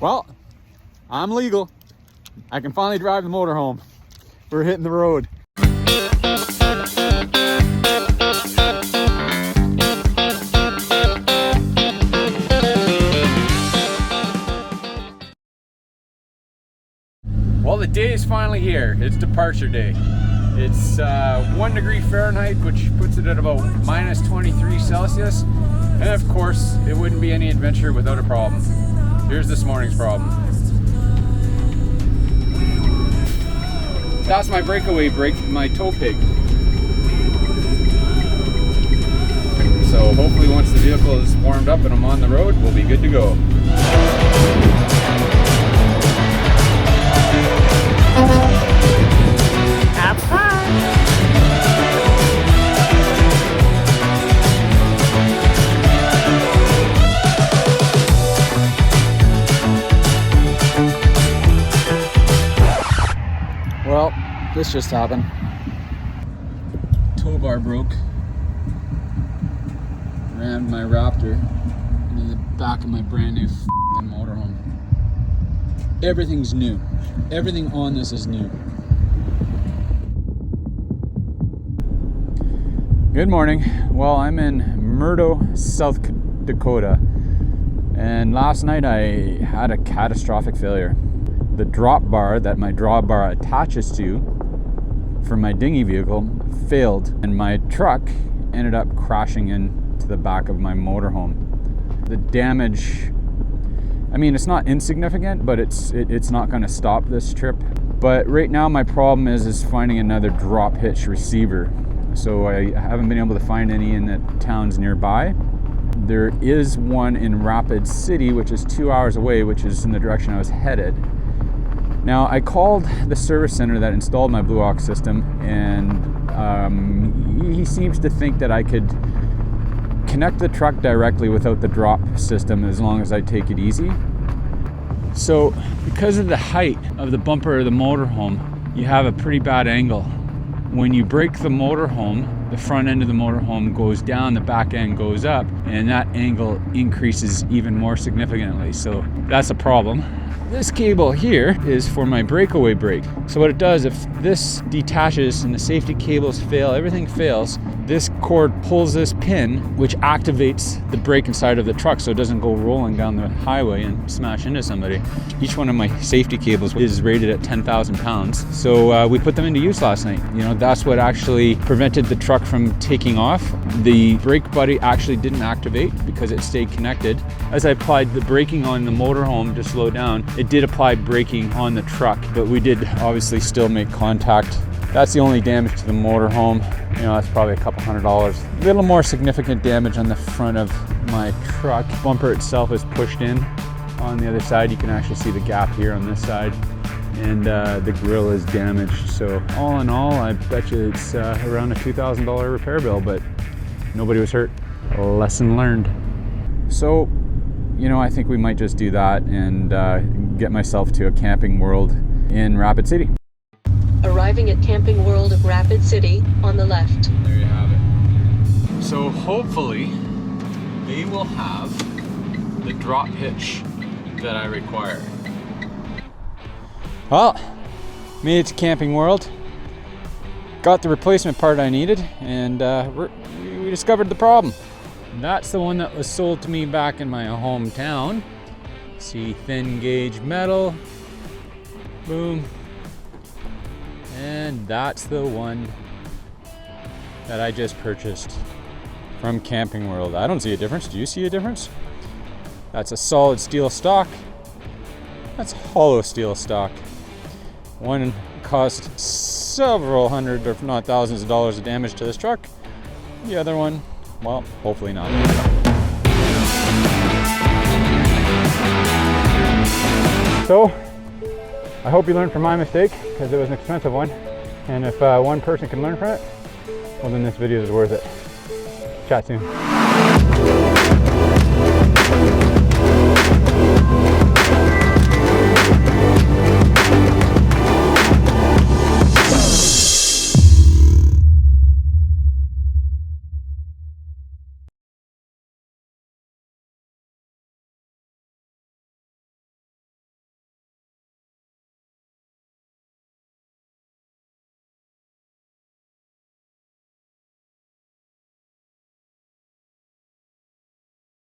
Well, I'm legal. I can finally drive the motorhome. We're hitting the road. Well, the day is finally here. It's departure day. It's 1 degree Fahrenheit, which puts it at about minus 23 Celsius. And of course, it wouldn't be any adventure without a problem. Here's this morning's problem. That's my breakaway brake, my tow pig. So hopefully once the vehicle is warmed up and I'm on the road, we'll be good to go. Have fun! Well, this just happened. Tow bar broke. Rammed my Raptor into the back of my brand new f***ing motorhome. Everything's new. Everything on this is new. Good morning. Well, I'm in Murdo, South Dakota, and last night I had a catastrophic failure. The drop bar that my drawbar attaches to for my dinghy vehicle failed, and my truck ended up crashing into the back of my motorhome. The damage, I mean, it's not insignificant, but it's not going to stop this trip. But right now my problem is finding another drop hitch receiver. So I haven't been able to find any in the towns nearby. There is one in Rapid City, which is 2 hours away, which is in the direction I was headed. Now, I called the service center that installed my Blue Ox system, and he seems to think that I could connect the truck directly without the drop system as long as I take it easy. So, because of the height of the bumper of the motorhome, you have a pretty bad angle. When you brake the motorhome, the front end of the motorhome goes down, the back end goes up, and that angle increases even more significantly. So that's a problem. This cable here is for my breakaway brake. So what it does, if this detaches and the safety cables fail, everything fails, this cord pulls this pin, which activates the brake inside of the truck so it doesn't go rolling down the highway and smash into somebody. Each one of my safety cables is rated at 10,000 pounds. So we put them into use last night. You know, that's what actually prevented the truck from taking off. The brake buddy actually didn't activate because it stayed connected. As I applied the braking on the motorhome to slow down, it did apply braking on the truck, but we did obviously still make contact. That's the only damage to the motorhome. You know, that's probably a couple $100. A little more significant damage on the front of my truck. Bumper itself is pushed in. On the other side, you can actually see the gap here on this side, and the grill is damaged. So all in all, I bet you it's around a $2,000 repair bill, but nobody was hurt. Lesson learned. So, you know, I think we might just do that and get myself to a Camping World in Rapid City. Arriving at Camping World of Rapid City on the left. There you have it. So hopefully they will have the drop hitch that I require. Well, made it to Camping World. Got the replacement part I needed, and we discovered the problem. That's the one that was sold to me back in my hometown. See, thin gauge metal. Boom. And that's the one that I just purchased from Camping World. I don't see a difference. Do you see a difference? That's a solid steel stock. That's hollow steel stock. One cost several hundred, if not thousands of dollars of damage to this truck. The other one, well, hopefully not. So, I hope you learned from my mistake, because it was an expensive one. And if one person can learn from it, well then this video is worth it. Chat soon.